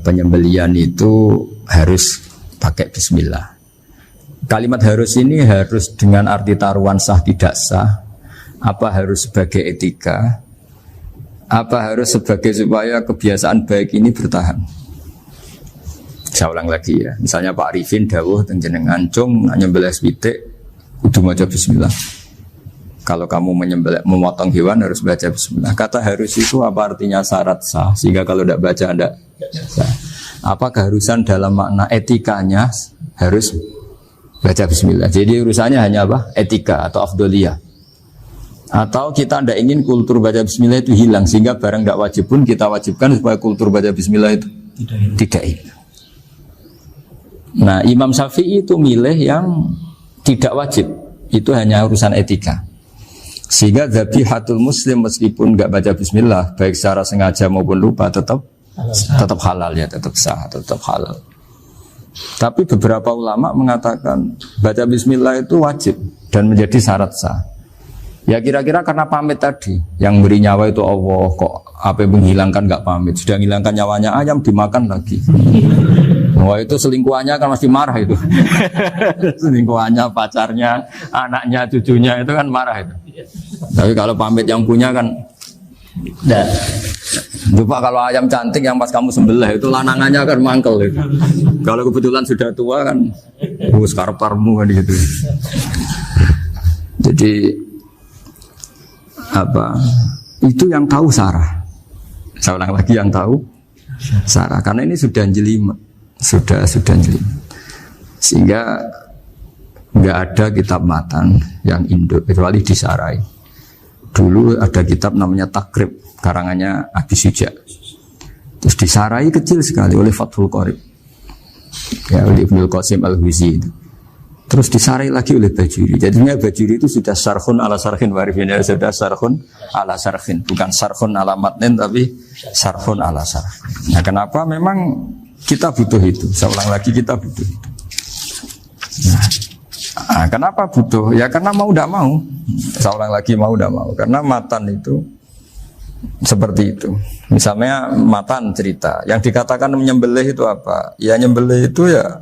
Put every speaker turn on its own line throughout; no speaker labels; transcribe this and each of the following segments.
penyembelian itu harus pakai bismillah. Kalimat harus ini harus dengan arti taruhan sah tidak sah, apa harus sebagai etika, apa harus sebagai supaya kebiasaan baik ini bertahan. Saya ulang lagi ya, misalnya Pak Arifin dawuh teng jenengan cung nyembelih pitik kudu maca bismillah. Kalau kamu memotong hewan harus baca bismillah. Kata harus itu apa artinya syarat sah, sehingga kalau tidak baca tidak sah. Apa keharusan dalam makna etikanya harus baca bismillah. Jadi urusannya hanya apa? Etika atau afdoliyah. Atau kita tidak ingin kultur baca bismillah itu hilang, sehingga barang tidak wajib pun kita wajibkan supaya kultur baca bismillah itu tidak hilang. Nah, Imam Syafi'i itu milih yang tidak wajib. Itu hanya urusan etika. Sehingga dhabihatul muslim meskipun tidak baca bismillah, baik secara sengaja maupun lupa tetap halal ya, tetap sah, tetap halal. Tapi beberapa ulama mengatakan baca bismillah itu wajib dan menjadi syarat sah. Ya kira-kira karena pamit tadi, yang beri nyawa itu Allah, kok apa yang menghilangkan nggak pamit, sudah menghilangkan nyawanya ayam dimakan lagi. Wah itu selingkuhannya kan masih marah itu. Selingkuhannya, pacarnya, anaknya, cucunya itu kan marah itu. Tapi kalau pamit yang punya kan nah, lupa kalau ayam cantik yang pas kamu sembelih itu lanangannya kan mangkel itu. Kalau kebetulan sudah tua kan karep-karepmu kan gitu. Jadi apa? Itu yang tahu Sarah. Saya ulang lagi, yang tahu Sarah, karena ini sudah jelimet, sudah jelimet. Sehingga nggak ada kitab matan yang Indo kecuali disarai. Dulu ada kitab namanya Takrib, karangannya Abi Suja. Terus disarai kecil sekali oleh Fathul Qorib, ya, oleh Ibnul Qasim Al-Huzi itu. Terus disarai lagi oleh Bajuri. Jadinya Bajuri itu sudah sarhun ala sarhin warifin, sudah sarhun ala sarhin, bukan sarhun ala matnin tapi sarhun ala sarhin. Nah, kenapa memang kita butuh itu? Saya ulang lagi, kita butuh itu. Nah, kenapa butuh? Ya karena mau tidak mau. Saya ulang lagi, mau tidak mau. Karena matan itu seperti itu. Misalnya matan cerita, yang dikatakan menyembelih itu apa? Ya nyembelih itu ya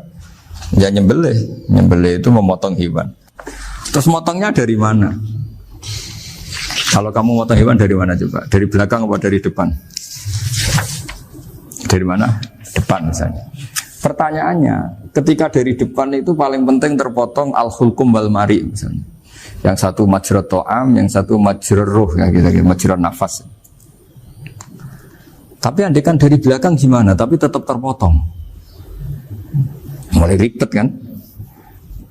nyembelih itu memotong hewan. Terus motongnya dari mana? Kalau kamu motong hewan dari mana coba? Dari belakang atau dari depan? Dari mana? Depan misalnya. Pertanyaannya, ketika dari depan itu paling penting terpotong al-hulkum wal mari misalnya. Yang satu majrur to'am, yang satu majrur ruh, ya gitu, majrur nafas. Tapi andekan dari belakang gimana? Tapi tetap terpotong. Mulai ribet kan?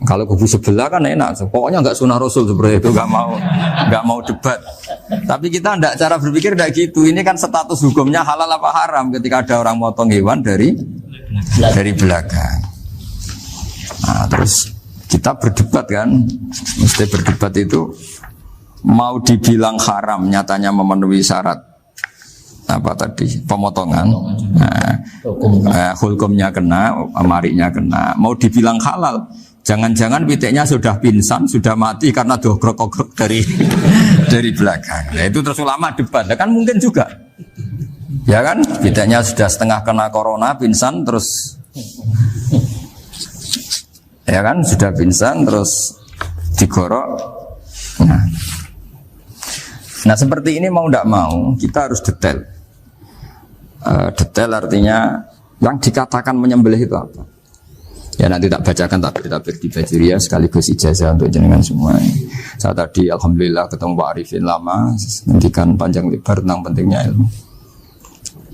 Kalau kubu sebelah kan enak, pokoknya nggak sunah Rasul seperti itu, nggak mau debat. Tapi kita nggak, cara berpikir nggak gitu. Ini kan status hukumnya halal apa haram ketika ada orang motong hewan dari belakang. Nah, terus kita berdebat kan, mesti berdebat itu mau dibilang haram, nyatanya memenuhi syarat apa tadi, pemotongan. Nah, hukumnya kena, amarinya kena. Mau dibilang halal, jangan-jangan pitiknya sudah pingsan, sudah mati karena dogrok-ogrok dari belakang. Nah, itu terus ulama debat, kan mungkin juga. Ya kan, pitiknya sudah setengah kena corona, pingsan terus. Ya kan, sudah pingsan terus digorok. Nah seperti ini mau tidak mau kita harus detail. Detail artinya yang dikatakan menyembelih itu apa? Ya nanti tak bacakan, tapi kita di Bajuri ya, sekaligus ijazah untuk jenengan semua. Saya tadi alhamdulillah ketemu Pak Arifin lama, ngendikan panjang lebar tentang pentingnya ilmu.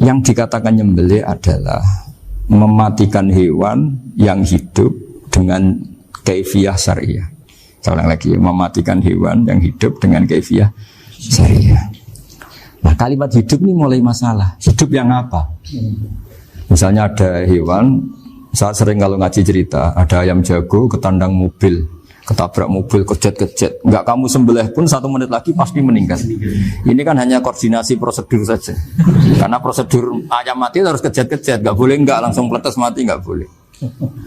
Yang dikatakan menyembelih adalah mematikan hewan yang hidup dengan kaifiyah syariah. Saya ulang lagi, mematikan hewan yang hidup dengan kaifiyah syariah. Nah kalimat hidup ini mulai masalah. Hidup yang apa? Misalnya ada hewan, saya sering kalau ngaji cerita, ada ayam jago ketandang mobil, ketabrak mobil, kejet-kejet. Enggak kamu sembelih pun 1 menit lagi pasti meninggal. Ini kan hanya koordinasi prosedur saja. Karena prosedur ayam mati harus kejet-kejet, enggak boleh enggak langsung peletes mati, enggak boleh.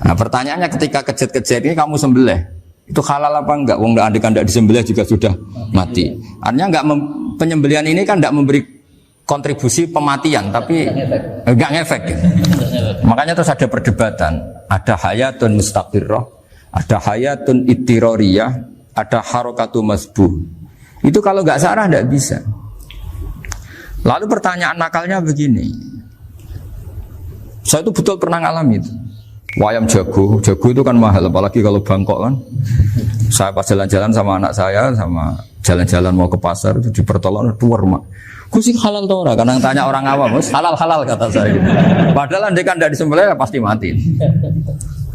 Nah pertanyaannya, ketika kejet-kejet ini kamu sembelih, itu halal apa enggak? Wong andekan enggak disembelih juga sudah mati. Artinya enggak penyembelihan ini kan enggak memberi kontribusi pematian, tapi enggak ngefek. Gitu. Makanya terus ada perdebatan. Ada hayatun mustaqirrah, ada hayatun ittirariyah, ada harokatu masbuh. Itu kalau enggak sarah enggak bisa. Lalu pertanyaan nakalnya begini. Saya itu betul pernah ngalami itu. Wayam jago itu kan mahal, apalagi kalau Bangkok kan. Saya pas jalan-jalan sama anak saya, sama jalan-jalan mau ke pasar itu di pertolongan dua rumah. Kusik halal tau ora? Karena tanya orang awam, halal kata saya. Gitu. Padahal andai kan tidak disembelih pasti mati.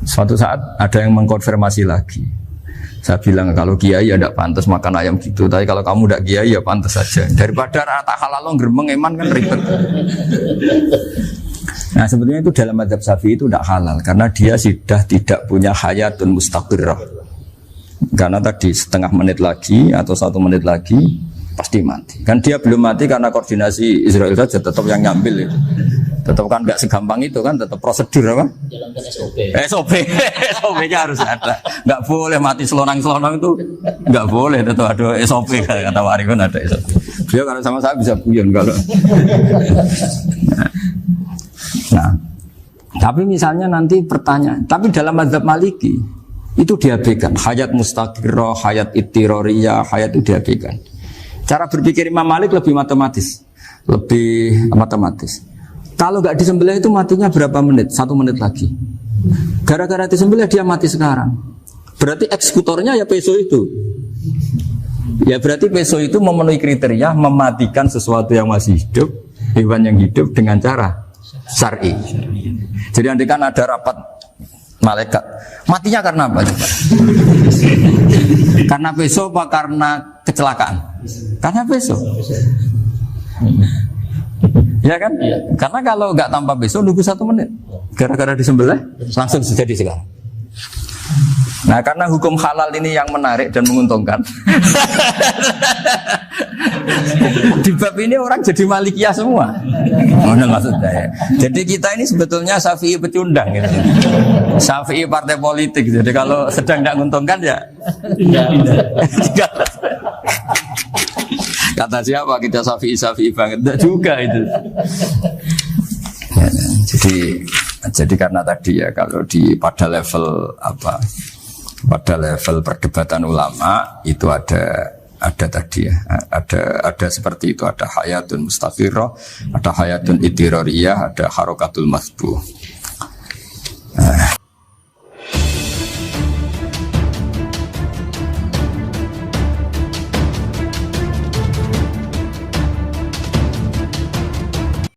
Suatu saat ada yang mengkonfirmasi lagi. Saya bilang kalau kiai ya tidak pantas makan ayam gitu, tapi kalau kamu tidak kiai ya pantas saja. Daripada rata halal lo geremeng eman kan ribet. Nah sebetulnya itu dalam mazhab Syafi'i itu tidak halal karena dia sudah tidak punya hayatun mustaqirrah. Karena tadi setengah menit lagi atau 1 menit lagi pasti mati. Kan dia belum mati karena koordinasi Israel saja tetap yang nyambil itu. Tetap kan nggak segampang itu kan, tetap prosedur apa?
Jalankan SOP.
SOP-nya harus ada. Nggak boleh mati selonang-selonang itu nggak boleh, tetap ada SOP kata Warifun ada SOP. Dia kalau sama saya bisa buyon kalau. Nah, tapi misalnya nanti pertanyaan, tapi dalam mazhab Maliki itu diabaikan, hayat mustaqirrah, hayat ittirariyah, hayat itu diabaikan. Cara berpikir Imam Malik lebih matematis. Kalau nggak disembelih itu matinya berapa menit? 1 menit lagi. Gara-gara disembelih dia mati sekarang. Berarti eksekutornya ya peso itu. Ya berarti peso itu memenuhi kriteria mematikan sesuatu yang masih hidup, hewan yang hidup dengan cara syar'i. Jadi andai kan ada rapat malaikat, matinya karena apa? Karena peso apa karena kecelakaan? Karena peso. Ya kan? Ya. Karena kalau nggak tanpa peso nunggu 1 menit. Gara-gara disembelih langsung jadi sekarang. Nah karena hukum halal ini yang menarik dan menguntungkan. Di bab ini orang jadi Malikiyah semua. Mana maksudnya ya? Jadi kita ini sebetulnya Syafi'i pecundang gitu. Syafi'i partai politik. Jadi kalau sedang tidak menguntungkan ya kata siapa kita Syafi'i banget. Tidak juga itu. Ya, jadi karena tadi ya kalau pada level pada level perdebatan ulama itu ada tadi ya, ada seperti itu, ada hayatun mustaqirrah, ada hayatun ittirariyah, ada harokatul masbuh.